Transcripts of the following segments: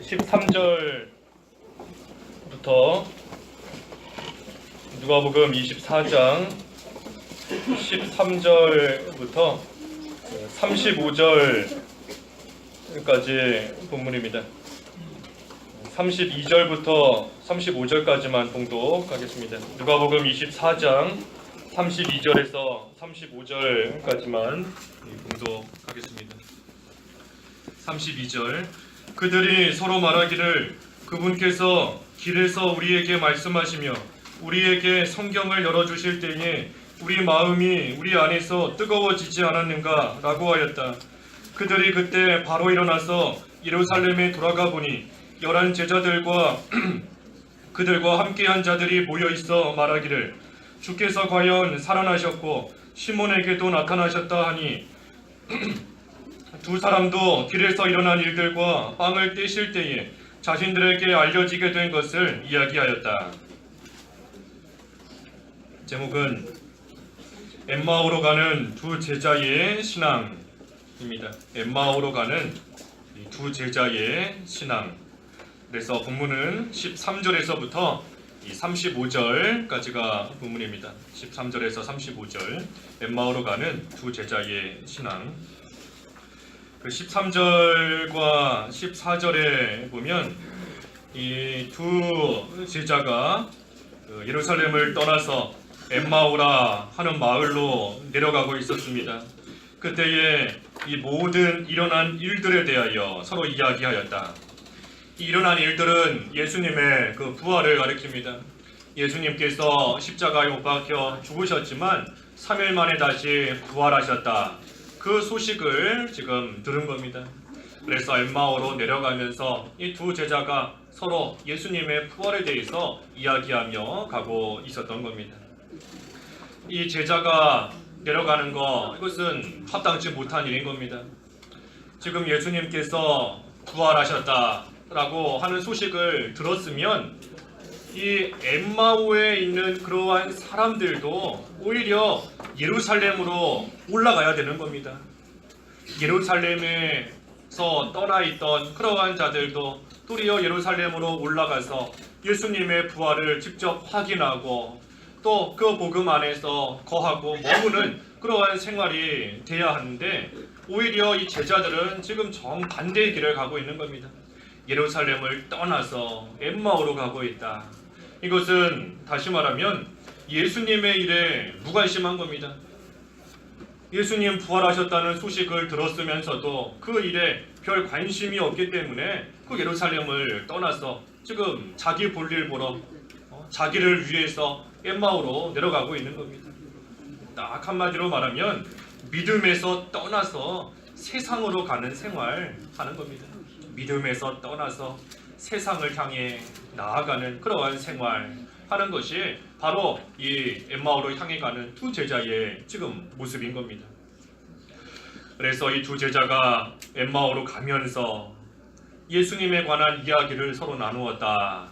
13절부터 누가복음 24장 13절부터 35절까지 본문입니다. 32절부터 35절까지만 봉독하겠습니다. 누가복음 24장 32절에서 35절까지만 봉독하겠습니다. 32절. 그들이 서로 말하기를 그분께서 길에서 우리에게 말씀하시며 우리에게 성경을 열어주실 때에 우리 마음이 우리 안에서 뜨거워지지 않았는가 라고 하였다. 그들이 그때 바로 일어나서 예루살렘에 돌아가 보니 11 제자들과 그들과 함께한 자들이 모여있어 말하기를 주께서 과연 살아나셨고 시몬에게도 나타나셨다 하니 두 사람도 길에서 일어난 일들과 빵을 떼실 때에 자신들에게 알려지게 된 것을 이야기하였다. 제목은 엠마오로 가는 두 제자의 신앙입니다. 엠마오로 가는 두 제자의 신앙. 그래서 본문은 13절에서부터 35절까지가 본문입니다. 13절에서 35절 엠마오로 가는 두 제자의 신앙. 그 13절과 14절에 보면 이 두 제자가 예루살렘을 떠나서 엠마오라 하는 마을로 내려가고 있었습니다. 그때에 이 모든 일어난 일들에 대하여 서로 이야기하였다. 이 일어난 일들은 예수님의 그 부활을 가리킵니다. 예수님께서 십자가에 못 박혀 죽으셨지만 3일 만에 다시 부활하셨다. 그 소식을 지금 들은 겁니다. 그래서 엠마오로 내려가면서 이 두 제자가 서로 예수님의 부활에 대해서 이야기하며 가고 있었던 겁니다. 이 제자가 내려가는 거 이것은 합당치 못한 일인 겁니다. 지금 예수님께서 부활하셨다라고 하는 소식을 들었으면 이 엠마오에 있는 그러한 사람들도 오히려 예루살렘으로 올라가야 되는 겁니다. 예루살렘에서 떠나 있던 그러한 자들도 도리어 예루살렘으로 올라가서 예수님의 부활을 직접 확인하고 또 그 복음 안에서 거하고 머무는 그러한 생활이 돼야 하는데 오히려 이 제자들은 지금 정반대의 길을 가고 있는 겁니다. 예루살렘을 떠나서 엠마오로 가고 있다. 이것은 다시 말하면 예수님의 일에 무관심한 겁니다. 예수님 부활하셨다는 소식을 들었으면서도 그 일에 별 관심이 없기 때문에 그 예루살렘을 떠나서 지금 자기 볼일 보러 자기를 위해서 엠마오로 내려가고 있는 겁니다. 딱 한마디로 말하면 믿음에서 떠나서 세상으로 가는 생활 하는 겁니다. 믿음에서 떠나서 세상을 향해 나아가는 그러한 생활 하는 것이 바로 이 엠마오로 향해 가는 두 제자의 지금 모습인 겁니다. 그래서 이 두 제자가 엠마오로 가면서 예수님에 관한 이야기를 서로 나누었다.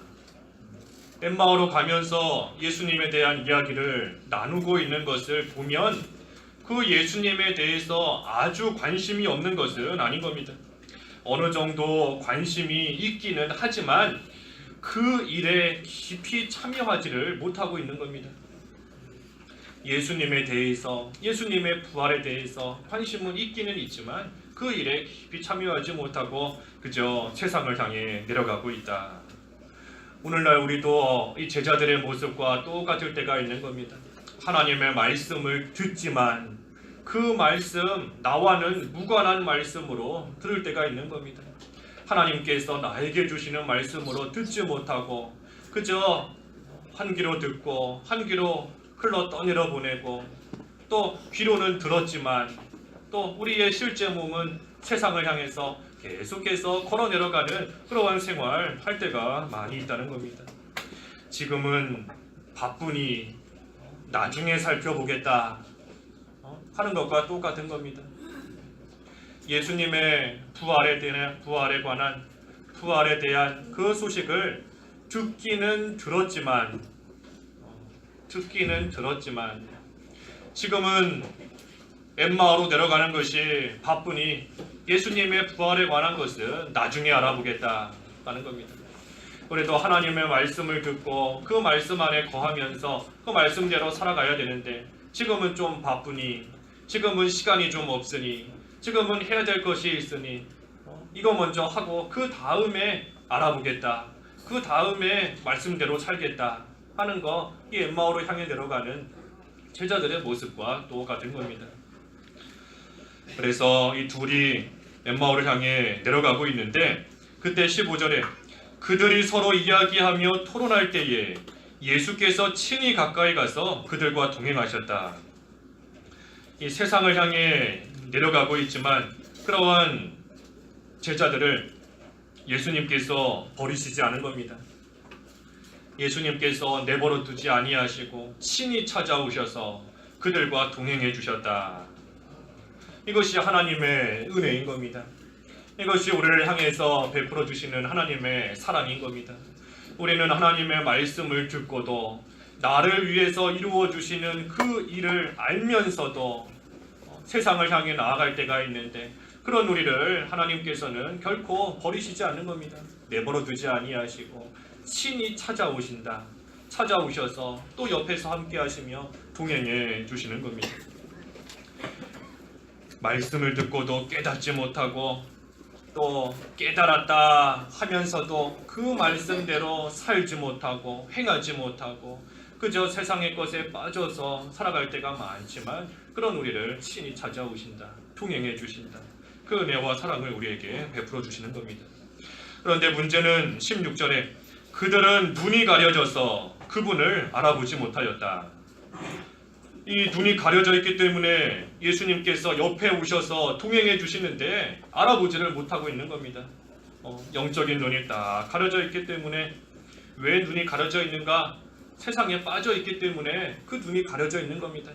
엠마오로 가면서 예수님에 대한 이야기를 나누고 있는 것을 보면 그 예수님에 대해서 아주 관심이 없는 것은 아닌 겁니다. 어느 정도 관심이 있기는 하지만 그 일에 깊이 참여하지를 못하고 있는 겁니다. 예수님에 대해서, 예수님의 부활에 대해서 관심은 있기는 있지만 그 일에 깊이 참여하지 못하고 그저 세상을 향해 내려가고 있다. 오늘날 우리도 이 제자들의 모습과 똑같을 때가 있는 겁니다. 하나님의 말씀을 듣지만 그 말씀, 나와는 무관한 말씀으로 들을 때가 있는 겁니다. 하나님께서 나에게 주시는 말씀으로 듣지 못하고 그저 한 귀로 듣고 한 귀로 흘러 떠내려 보내고 또 귀로는 들었지만 또 우리의 실제 몸은 세상을 향해서 계속해서 걸어 내려가는 그러한 생활 할 때가 많이 있다는 겁니다. 지금은 바쁘니 나중에 살펴보겠다 하는 것과 똑같은 겁니다. 예수님의 부활에 대한 그 소식을 듣기는 들었지만 지금은 엠마오로 내려가는 것이 바쁘니 예수님의 부활에 관한 것은 나중에 알아보겠다. 없었다는 겁니다. 우리도 하나님의 말씀을 듣고 그 말씀 안에 거하면서 그 말씀대로 살아가야 되는데 지금은 좀 바쁘니, 지금은 시간이 좀 없으니, 지금은 해야 될 것이 있으니 이거 먼저 하고 그 다음에 알아보겠다, 그 다음에 말씀대로 살겠다 하는 거, 이 엠마오로 향해 내려가는 제자들의 모습과 똑같은 겁니다. 그래서 이 둘이 엠마오를 향해 내려가고 있는데 그때 15절에 그들이 서로 이야기하며 토론할 때에 예수께서 친히 가까이 가서 그들과 동행하셨다. 이 세상을 향해 내려가고 있지만 그러한 제자들을 예수님께서 버리시지 않은 겁니다. 예수님께서 내버려 두지 아니하시고 친히 찾아오셔서 그들과 동행해 주셨다. 이것이 하나님의 은혜인 겁니다. 이것이 우리를 향해서 베풀어 주시는 하나님의 사랑인 겁니다. 우리는 하나님의 말씀을 듣고도 나를 위해서 이루어 주시는 그 일을 알면서도 세상을 향해 나아갈 때가 있는데 그런 우리를 하나님께서는 결코 버리시지 않는 겁니다. 내버려 두지 아니하시고 친히 찾아오신다. 찾아오셔서 또 옆에서 함께 하시며 동행해 주시는 겁니다. 말씀을 듣고도 깨닫지 못하고 또 깨달았다 하면서도 그 말씀대로 살지 못하고 행하지 못하고 그저 세상의 것에 빠져서 살아갈 때가 많지만 그런 우리를 친히 찾아오신다. 동행해 주신다. 그 은혜와 사랑을 우리에게 베풀어 주시는 겁니다. 그런데 문제는 16절에 그들은 눈이 가려져서 그분을 알아보지 못하였다. 이 눈이 가려져 있기 때문에 예수님께서 옆에 오셔서 동행해 주시는데 알아보지를 못하고 있는 겁니다. 영적인 눈이 딱 가려져 있기 때문에 왜 눈이 가려져 있는가? 세상에 빠져 있기 때문에 그 눈이 가려져 있는 겁니다.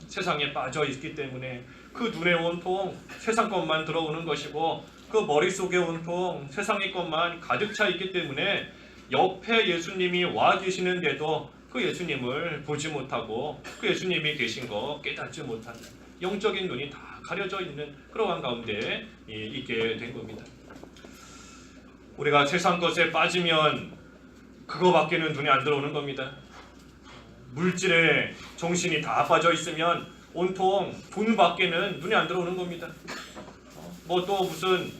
세상에 빠져 있기 때문에 그 눈에 온통 세상 것만 들어오는 것이고 그 머릿속에 온통 세상의 것만 가득 차 있기 때문에 옆에 예수님이 와 계시는데도 그 예수님을 보지 못하고 그 예수님이 계신 거 깨닫지 못하는 영적인 눈이 다 가려져 있는 그러한 가운데 있게 된 겁니다. 우리가 세상 것에 빠지면 그거밖에는 눈에 안 들어오는 겁니다. 물질에 정신이 다 빠져 있으면 온통 돈밖에는 눈에 안 들어오는 겁니다. 뭐 또 무슨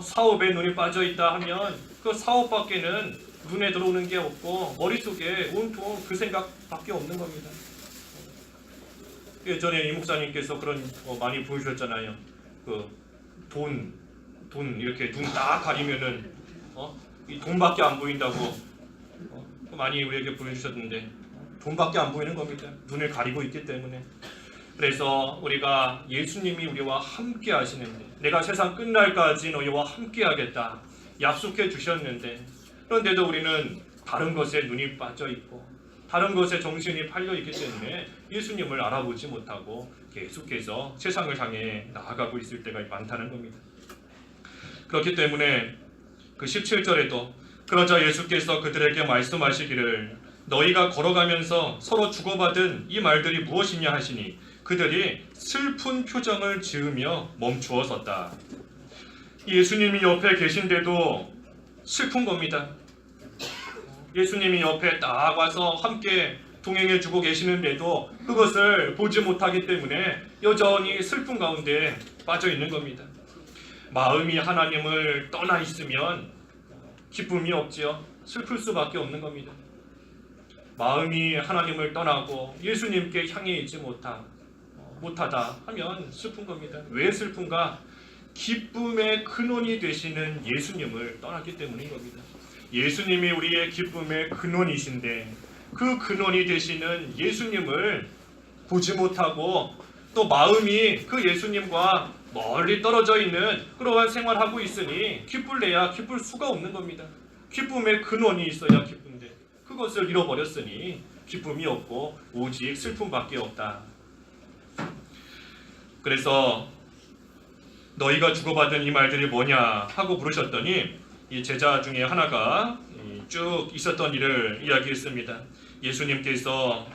사업에 눈이 빠져 있다 하면 그 사업밖에는 눈에 들어오는 게 없고 머릿속에 온통 그 생각밖에 없는 겁니다. 예전에 이 목사님께서 그런 거 많이 보여주셨잖아요. 그 돈 이렇게 눈 딱 가리면은 이 돈밖에 안 보인다고 많이 우리에게 보여주셨는데 돈밖에 안 보이는 겁니다. 눈을 가리고 있기 때문에. 그래서 우리가 예수님이 우리와 함께 하시는데 내가 세상 끝날까지 너희와 함께 하겠다 약속해 주셨는데 그런데도 우리는 다른 것에 눈이 빠져 있고 다른 것에 정신이 팔려 있기 때문에 예수님을 알아보지 못하고 계속해서 세상을 향해 나아가고 있을 때가 많다는 겁니다. 그렇기 때문에 그 17절에도 그러자 예수께서 그들에게 말씀하시기를 너희가 걸어가면서 서로 주고받은 이 말들이 무엇이냐 하시니 그들이 슬픈 표정을 지으며 멈추어 섰다. 예수님이 옆에 계신데도 슬픈 겁니다. 예수님이 옆에 딱 와서 함께 동행해 주고 계시는데도 그것을 보지 못하기 때문에 여전히 슬픈 가운데 빠져 있는 겁니다. 마음이 하나님을 떠나 있으면 기쁨이 없지요. 슬플 수밖에 없는 겁니다. 마음이 하나님을 떠나고 예수님께 향해 있지 못하다 하면 슬픈 겁니다. 왜 슬픈가? 기쁨의 근원이 되시는 예수님을 떠났기 때문인 겁니다. 예수님이 우리의 기쁨의 근원이신데 그 근원이 되시는 예수님을 보지 못하고 또 마음이 그 예수님과 멀리 떨어져 있는 그러한 생활하고 있으니 기쁠래야 기쁠 수가 없는 겁니다. 기쁨의 근원이 있어야 기쁜데 그것을 잃어버렸으니 기쁨이 없고 오직 슬픔밖에 없다. 그래서 너희가 주고받은 이 말들이 뭐냐 하고 물으셨더니 이 제자 중에 하나가 쭉 있었던 일을 이야기했습니다. 예수님께서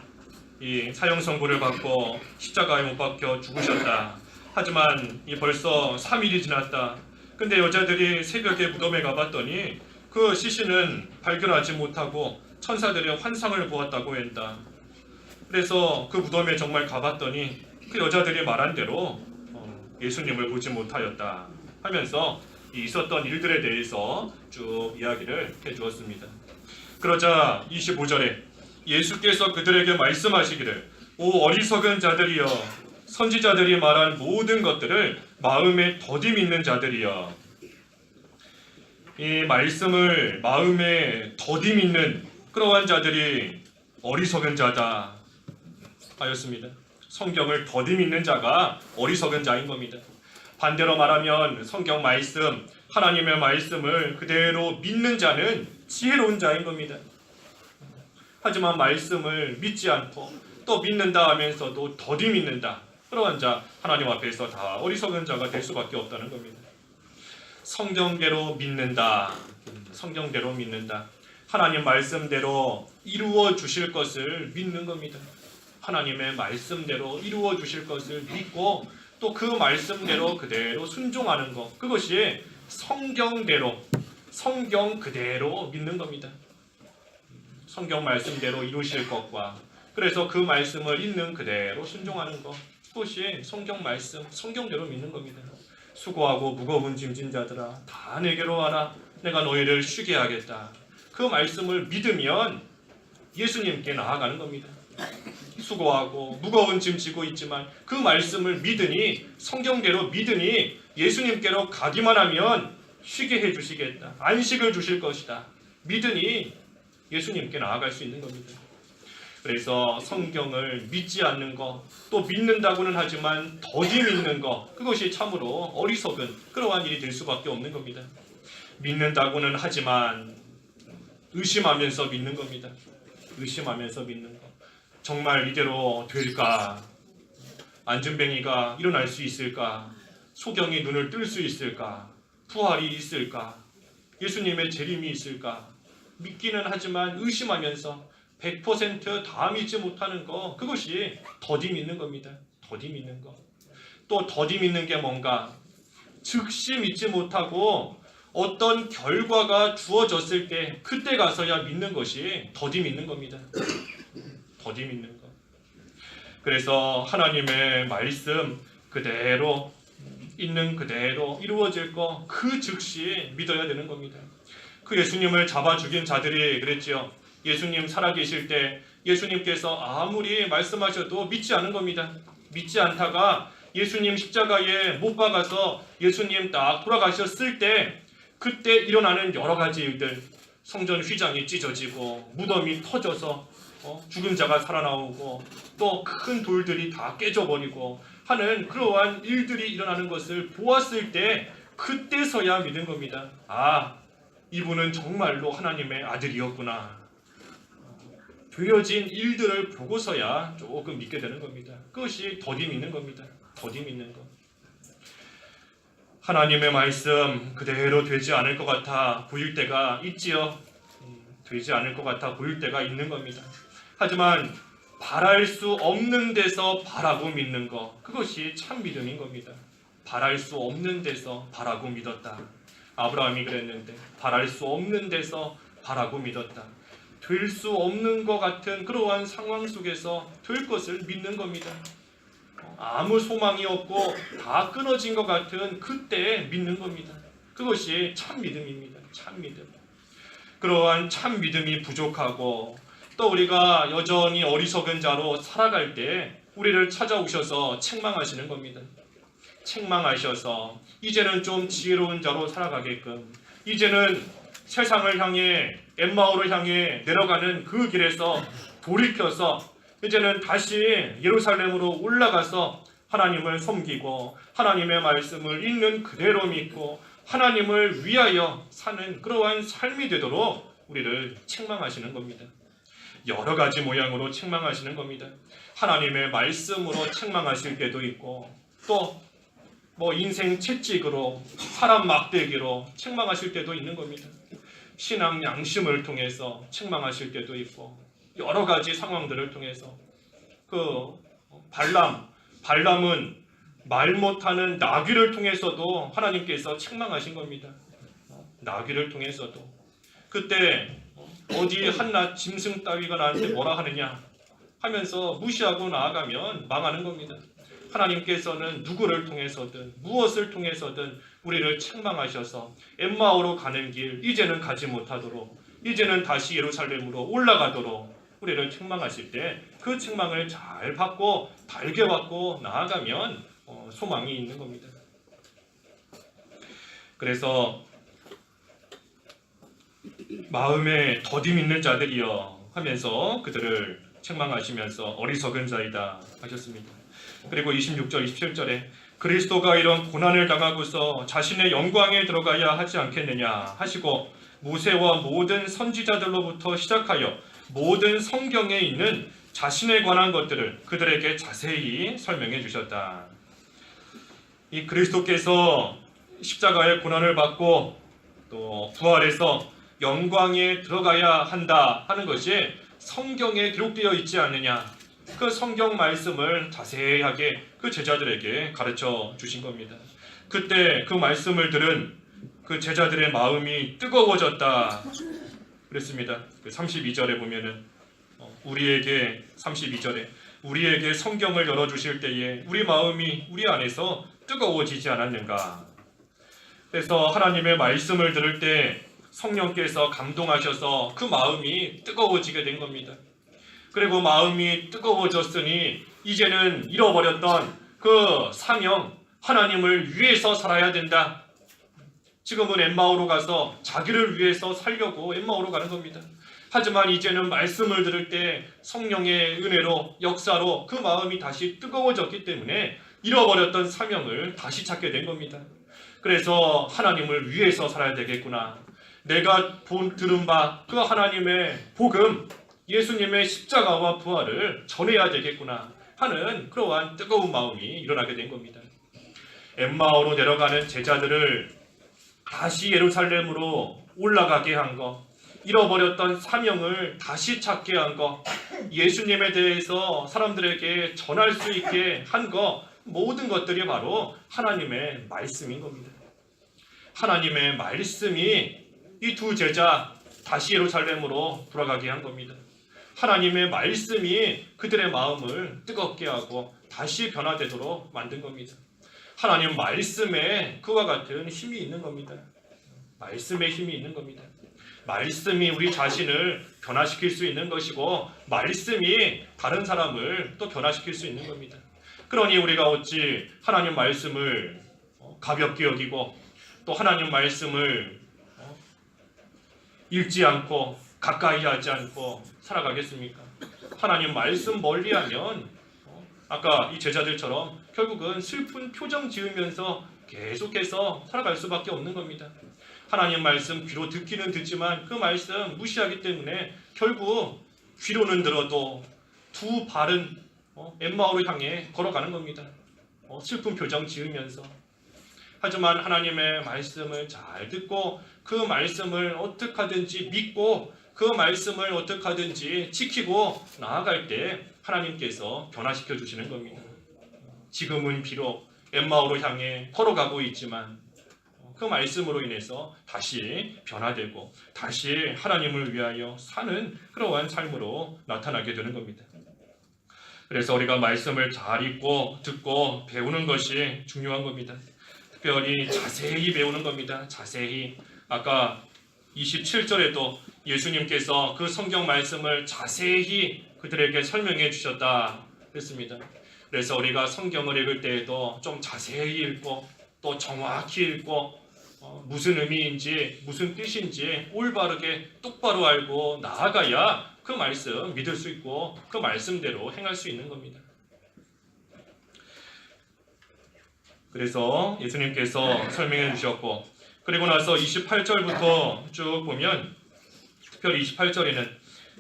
이 사형 선고를 받고 십자가에 못 박혀 죽으셨다. 하지만 벌써 3일이 지났다. 근데 여자들이 새벽에 무덤에 가봤더니 그 시신은 발견하지 못하고 천사들의 환상을 보았다고 한다. 그래서 그 무덤에 정말 가봤더니 그 여자들이 말한 대로 예수님을 보지 못하였다 하면서 있었던 일들에 대해서 쭉 이야기를 해주었습니다. 그러자 25절에 예수께서 그들에게 말씀하시기를 오 어리석은 자들이여 선지자들이 말한 모든 것들을 마음에 더디 믿는 자들이여. 이 말씀을 마음에 더디 믿는 그러한 자들이 어리석은 자다 하였습니다. 성경을 더디 믿는 자가 어리석은 자인 겁니다. 반대로 말하면 성경 말씀, 하나님의 말씀을 그대로 믿는 자는 지혜로운 자인 겁니다. 하지만 말씀을 믿지 않고 또 믿는다 하면서도 더디 믿는다. 그러한 자 하나님 앞에서 다 어리석은 자가 될 수밖에 없다는 겁니다. 성경대로 믿는다. 성경대로 믿는다. 하나님 말씀대로 이루어 주실 것을 믿는 겁니다. 하나님의 말씀대로 이루어 주실 것을 믿고 또 그 말씀대로 그대로 순종하는 것, 그것이 성경대로 성경 그대로 믿는 겁니다. 성경 말씀대로 이루실 것과 그래서 그 말씀을 있는 그대로 순종하는 것, 그것이 성경 말씀 성경대로 믿는 겁니다. 수고하고 무거운 짐진 자들아 다 내게로 와라 내가 너희를 쉬게 하겠다. 그 말씀을 믿으면 예수님께 나아가는 겁니다. 수고하고 무거운 짐 지고 있지만 그 말씀을 믿으니 성경대로 믿으니 예수님께로 가기만 하면 쉬게 해주시겠다. 안식을 주실 것이다. 믿으니 예수님께 나아갈 수 있는 겁니다. 그래서 성경을 믿지 않는 것, 또 믿는다고는 하지만 더디 믿는 것, 그것이 참으로 어리석은 그러한 일이 될 수밖에 없는 겁니다. 믿는다고는 하지만 의심하면서 믿는 겁니다. 의심하면서 믿는 것. 정말 이대로 될까? 안전뱅이가 일어날 수 있을까? 소경이 눈을 뜰 수 있을까? 부활이 있을까? 예수님의 재림이 있을까? 믿기는 하지만 의심하면서 100% 다 믿지 못하는 거, 그것이 더디 믿는 겁니다. 더디 믿는 거. 또 더디 믿는 게 뭔가? 즉시 믿지 못하고 어떤 결과가 주어졌을 때 그때 가서야 믿는 것이 더디 믿는 겁니다. 더디 믿는 것. 그래서 하나님의 말씀 그대로 있는 그대로 이루어질 거 그 즉시 믿어야 되는 겁니다. 그 예수님을 잡아 죽인 자들이 그랬지요. 예수님 살아계실 때 예수님께서 아무리 말씀하셔도 믿지 않은 겁니다. 믿지 않다가 예수님 십자가에 못 박아서 예수님 딱 돌아가셨을 때 그때 일어나는 여러 가지 일들, 성전 휘장이 찢어지고 무덤이 터져서 죽은 자가 살아나오고 또 큰 돌들이 다 깨져버리고 하는 그러한 일들이 일어나는 것을 보았을 때 그때서야 믿은 겁니다. 아, 이분은 정말로 하나님의 아들이었구나. 되어진 일들을 보고서야 조금 믿게 되는 겁니다. 그것이 더디 믿는 겁니다. 더디 믿는 것. 하나님의 말씀 그대로 되지 않을 것 같아 보일 때가 있지요. 되지 않을 것 같아 보일 때가 있는 겁니다. 하지만 바랄 수 없는 데서 바라고 믿는 것, 그것이 참 믿음인 겁니다. 바랄 수 없는 데서 바라고 믿었다. 아브라함이 그랬는데 바랄 수 없는 데서 바라고 믿었다. 될 수 없는 것 같은 그러한 상황 속에서 될 것을 믿는 겁니다. 아무 소망이 없고 다 끊어진 것 같은 그때에 믿는 겁니다. 그것이 참 믿음입니다. 참 믿음. 그러한 참 믿음이 부족하고 또 우리가 여전히 어리석은 자로 살아갈 때 우리를 찾아오셔서 책망하시는 겁니다. 책망하셔서 이제는 좀 지혜로운 자로 살아가게끔, 이제는 세상을 향해 엠마오를 향해 내려가는 그 길에서 돌이켜서 이제는 다시 예루살렘으로 올라가서 하나님을 섬기고 하나님의 말씀을 있는 그대로 믿고 하나님을 위하여 사는 그러한 삶이 되도록 우리를 책망하시는 겁니다. 여러 가지 모양으로 책망하시는 겁니다. 하나님의 말씀으로 책망하실 때도 있고 또 인생 채찍으로 사람 막대기로 책망하실 때도 있는 겁니다. 신앙 양심을 통해서 책망하실 때도 있고 여러 가지 상황들을 통해서 발람은 말 못하는 나귀를 통해서도 하나님께서 책망하신 겁니다. 나귀를 통해서도. 그때 어디 한낱 짐승 따위가 나한테 뭐라 하느냐 하면서 무시하고 나아가면 망하는 겁니다. 하나님께서는 누구를 통해서든 무엇을 통해서든 우리를 책망하셔서 엠마오로 가는 길 이제는 가지 못하도록, 이제는 다시 예루살렘으로 올라가도록 우리를 책망하실 때 그 책망을 잘 받고 달게 받고 나아가면 소망이 있는 겁니다. 그래서 마음에 더디 있는 자들이여 하면서 그들을 책망하시면서 어리석은 자이다 하셨습니다. 그리고 26절 27절에 그리스도가 이런 고난을 당하고서 자신의 영광에 들어가야 하지 않겠느냐 하시고 모세와 모든 선지자들로부터 시작하여 모든 성경에 있는 자신에 관한 것들을 그들에게 자세히 설명해 주셨다. 이 그리스도께서 십자가의 고난을 받고 또 부활해서 영광에 들어가야 한다 하는 것이 성경에 기록되어 있지 않느냐, 그 성경 말씀을 자세하게 그 제자들에게 가르쳐 주신 겁니다. 그때 그 말씀을 들은 그 제자들의 마음이 뜨거워졌다 그랬습니다. 32절에 보면은 우리에게 32절에 우리에게 성경을 열어주실 때에 우리 마음이 우리 안에서 뜨거워지지 않았는가. 그래서 하나님의 말씀을 들을 때 성령께서 감동하셔서 그 마음이 뜨거워지게 된 겁니다. 그리고 마음이 뜨거워졌으니 이제는 잃어버렸던 그 사명, 하나님을 위해서 살아야 된다. 지금은 엠마오로 가서 자기를 위해서 살려고 엠마오로 가는 겁니다. 하지만 이제는 말씀을 들을 때 성령의 은혜로 역사로 그 마음이 다시 뜨거워졌기 때문에 잃어버렸던 사명을 다시 찾게 된 겁니다. 그래서 하나님을 위해서 살아야 되겠구나. 내가 들은 바 그 하나님의 복음, 예수님의 십자가와 부활을 전해야 되겠구나 하는 그러한 뜨거운 마음이 일어나게 된 겁니다. 엠마오로 내려가는 제자들을 다시 예루살렘으로 올라가게 한 것, 잃어버렸던 사명을 다시 찾게 한 것, 예수님에 대해서 사람들에게 전할 수 있게 한 것, 모든 것들이 바로 하나님의 말씀인 겁니다. 하나님의 말씀이 이 두 제자 다시 예루살렘으로 돌아가게 한 겁니다. 하나님의 말씀이 그들의 마음을 뜨겁게 하고 다시 변화되도록 만든 겁니다. 하나님 말씀에 그와 같은 힘이 있는 겁니다. 말씀에 힘이 있는 겁니다. 말씀이 우리 자신을 변화시킬 수 있는 것이고 말씀이 다른 사람을 또 변화시킬 수 있는 겁니다. 그러니 우리가 어찌 하나님 말씀을 가볍게 여기고 또 하나님 말씀을 읽지 않고 가까이 하지 않고 살아가겠습니까? 하나님 말씀 멀리하면 아까 이 제자들처럼 결국은 슬픈 표정 지으면서 계속해서 살아갈 수밖에 없는 겁니다. 하나님 말씀 귀로 듣기는 듣지만 그 말씀 무시하기 때문에 결국 귀로는 들어도 두 발은 엠마오를 향해 걸어가는 겁니다. 슬픈 표정 지으면서. 하지만 하나님의 말씀을 잘 듣고 그 말씀을 어떻게 하든지 믿고 그 말씀을 어떻게 하든지 지키고 나아갈 때 하나님께서 변화시켜 주시는 겁니다. 지금은 비록 엠마오로 향해 걸어가고 있지만 그 말씀으로 인해서 다시 변화되고 다시 하나님을 위하여 사는 그러한 삶으로 나타나게 되는 겁니다. 그래서 우리가 말씀을 잘 읽고 듣고 배우는 것이 중요한 겁니다. 특별히 자세히 배우는 겁니다. 자세히. 아까 27절에도 예수님께서 그 성경 말씀을 자세히 그들에게 설명해 주셨다 그랬습니다. 그래서 우리가 성경을 읽을 때에도 좀 자세히 읽고 또 정확히 읽고 무슨 의미인지 무슨 뜻인지 올바르게 똑바로 알고 나아가야 그 말씀 믿을 수 있고 그 말씀대로 행할 수 있는 겁니다. 그래서 예수님께서 설명해 주셨고 그리고 나서 28절부터 쭉 보면 특별히 28절에는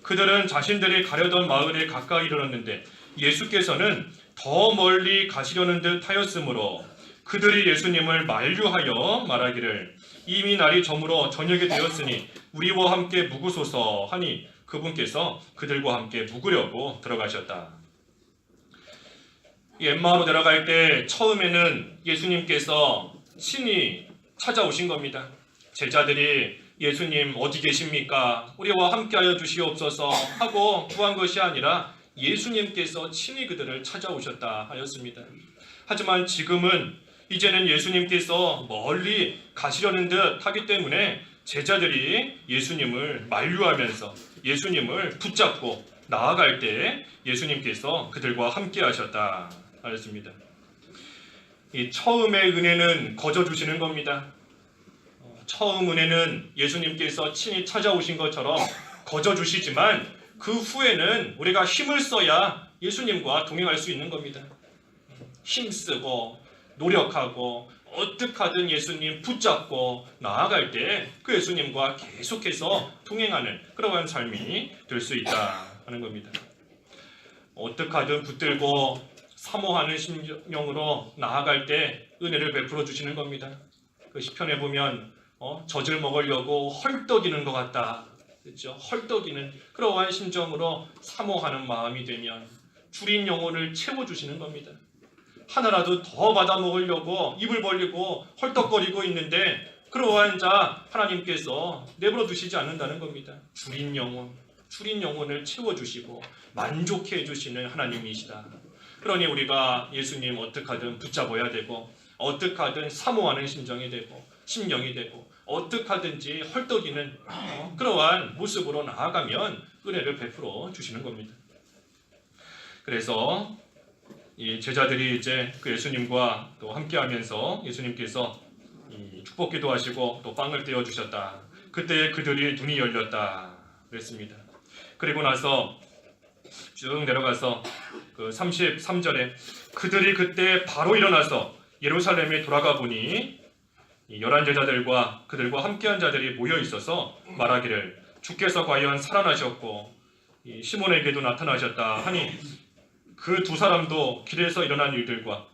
그들은 자신들이 가려던 마을에 가까이 이르렀는데 예수께서는 더 멀리 가시려는 듯 하였으므로 그들이 예수님을 만류하여 말하기를 이미 날이 저물어 저녁이 되었으니 우리와 함께 묵으소서 하니 그분께서 그들과 함께 묵으려고 들어가셨다. 이 엠마오로 내려갈 때 처음에는 예수님께서 친히 찾아오신 겁니다. 제자들이 예수님 어디 계십니까? 우리와 함께하여 주시옵소서 하고 구한 것이 아니라 예수님께서 친히 그들을 찾아오셨다 하였습니다. 하지만 지금은 이제는 예수님께서 멀리 가시려는 듯 하기 때문에 제자들이 예수님을 만류하면서 예수님을 붙잡고 나아갈 때 예수님께서 그들과 함께 하셨다 하였습니다. 이 처음의 은혜는 거저 주시는 겁니다. 처음 은혜는 예수님께서 친히 찾아오신 것처럼 거저 주시지만 그 후에는 우리가 힘을 써야 예수님과 동행할 수 있는 겁니다. 힘쓰고 노력하고 어떻게 하든 예수님 붙잡고 나아갈 때 그 예수님과 계속해서 동행하는 그러한 삶이 될 수 있다 하는 겁니다. 어떻게 하든 붙들고 사모하는 심령으로 나아갈 때 은혜를 베풀어 주시는 겁니다. 그 시편에 보면 젖을 먹으려고 헐떡이는 것 같다. 그렇죠? 헐떡이는 그러한 심정으로 사모하는 마음이 되면 줄인 영혼을 채워주시는 겁니다. 하나라도 더 받아 먹으려고 입을 벌리고 헐떡거리고 있는데 그러한 자 하나님께서 내버려 두시지 않는다는 겁니다. 줄인 영혼을 채워주시고 만족해 주시는 하나님이시다. 그러니 우리가 예수님 어떻게 하든 붙잡아야 되고 어떻게 하든 사모하는 심정이 되고 심령이 되고 어떻게 하든지 헐떡이는 그러한 모습으로 나아가면 은혜를 베풀어 주시는 겁니다. 그래서 이 제자들이 이제 그 예수님과 또 함께하면서 예수님께서 축복 기도하시고 또 빵을 떼어 주셨다. 그때 그들이 눈이 열렸다 그랬습니다. 그리고 나서 쭉 내려가서 그 33절에 그들이 그때 바로 일어나서 예루살렘에 돌아가 보니 11 제자들과 그들과 함께한 자들이 모여 있어서 말하기를 주께서 과연 살아나셨고 시몬에게도 나타나셨다 하니 그 두 사람도 길에서 일어난 일들과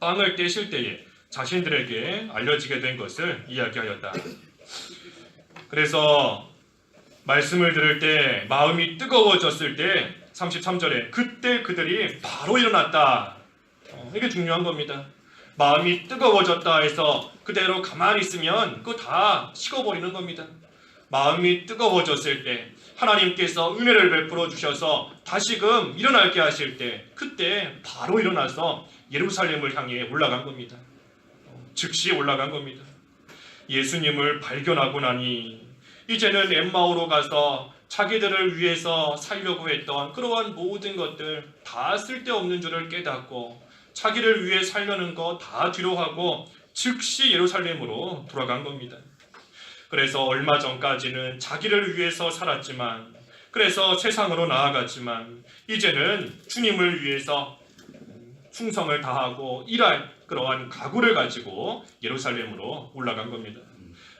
빵을 떼실 때에 자신들에게 알려지게 된 것을 이야기하였다. 그래서 말씀을 들을 때 마음이 뜨거워졌을 때 33절에 그때 그들이 바로 일어났다. 이게 중요한 겁니다. 마음이 뜨거워졌다 해서 그대로 가만히 있으면 그거 다 식어버리는 겁니다. 마음이 뜨거워졌을 때 하나님께서 은혜를 베풀어 주셔서 다시금 일어나게 하실 때 그때 바로 일어나서 예루살렘을 향해 올라간 겁니다. 즉시 올라간 겁니다. 예수님을 발견하고 나니 이제는 엠마오로 가서 자기들을 위해서 살려고 했던 그러한 모든 것들 다 쓸데없는 줄을 깨닫고 자기를 위해 살려는 거 다 뒤로 하고 즉시 예루살렘으로 돌아간 겁니다. 그래서 얼마 전까지는 자기를 위해서 살았지만 그래서 세상으로 나아갔지만 이제는 주님을 위해서 충성을 다하고 일할 그러한 각오를 가지고 예루살렘으로 올라간 겁니다.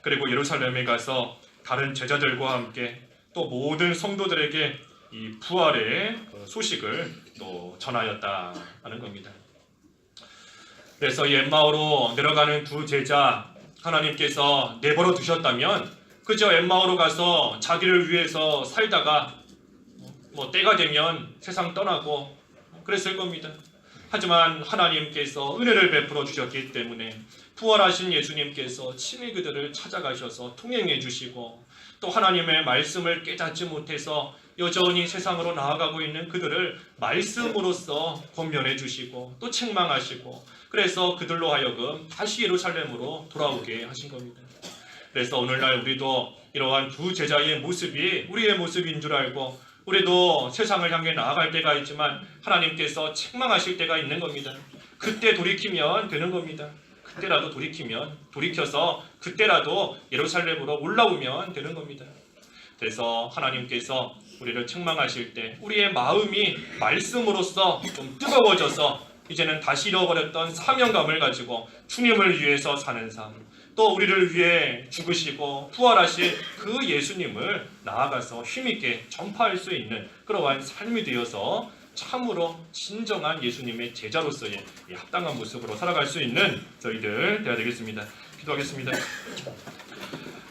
그리고 예루살렘에 가서 다른 제자들과 함께 또 모든 성도들에게 이 부활의 소식을 또 전하였다 하는 겁니다. 그래서 이 엠마오로 내려가는 두 제자 하나님께서 내버려 두셨다면 그저 엠마오로 가서 자기를 위해서 살다가 때가 되면 세상 떠나고 그랬을 겁니다. 하지만 하나님께서 은혜를 베풀어 주셨기 때문에 부활하신 예수님께서 친히 그들을 찾아가셔서 통행해 주시고 또 하나님의 말씀을 깨닫지 못해서 여전히 세상으로 나아가고 있는 그들을 말씀으로써 권면해 주시고 또 책망하시고 그래서 그들로 하여금 다시 예루살렘으로 돌아오게 하신 겁니다. 그래서 오늘날 우리도 이러한 두 제자의 모습이 우리의 모습인 줄 알고 우리도 세상을 향해 나아갈 때가 있지만 하나님께서 책망하실 때가 있는 겁니다. 그때 돌이키면 되는 겁니다. 그때라도 돌이켜서 그때라도 예루살렘으로 올라오면 되는 겁니다. 그래서 하나님께서 우리를 책망하실 때 우리의 마음이 말씀으로써 좀 뜨거워져서 이제는 다시 잃어버렸던 사명감을 가지고 주님을 위해서 사는 삶, 또 우리를 위해 죽으시고 부활하실 그 예수님을 나아가서 힘있게 전파할 수 있는 그러한 삶이 되어서 참으로 진정한 예수님의 제자로서의 합당한 모습으로 살아갈 수 있는 저희들 되어야 되겠습니다. 기도하겠습니다.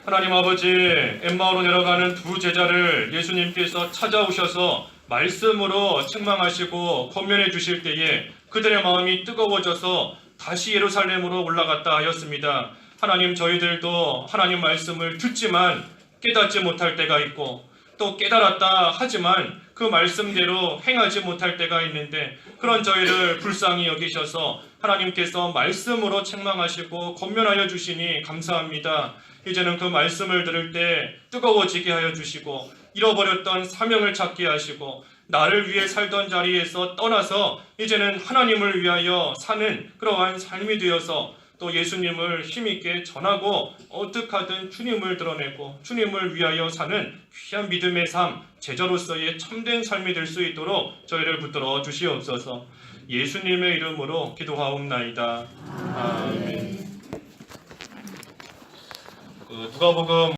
하나님 아버지, 엠마오로 내려가는 두 제자를 예수님께서 찾아오셔서 말씀으로 책망하시고 권면해 주실 때에 그들의 마음이 뜨거워져서 다시 예루살렘으로 올라갔다 하였습니다. 하나님, 저희들도 하나님 말씀을 듣지만 깨닫지 못할 때가 있고 또 깨달았다 하지만 그 말씀대로 행하지 못할 때가 있는데, 그런 저희를 불쌍히 여기셔서 하나님께서 말씀으로 책망하시고 권면하여 주시니 감사합니다. 이제는 그 말씀을 들을 때 뜨거워지게 하여 주시고 잃어버렸던 사명을 찾게 하시고 나를 위해 살던 자리에서 떠나서 이제는 하나님을 위하여 사는 그러한 삶이 되어서 또 예수님을 힘있게 전하고 어떻게 하든 주님을 드러내고 주님을 위하여 사는 귀한 믿음의 삶, 제자로서의 참된 삶이 될 수 있도록 저희를 붙들어 주시옵소서. 예수님의 이름으로 기도하옵나이다. 아멘. 누가복음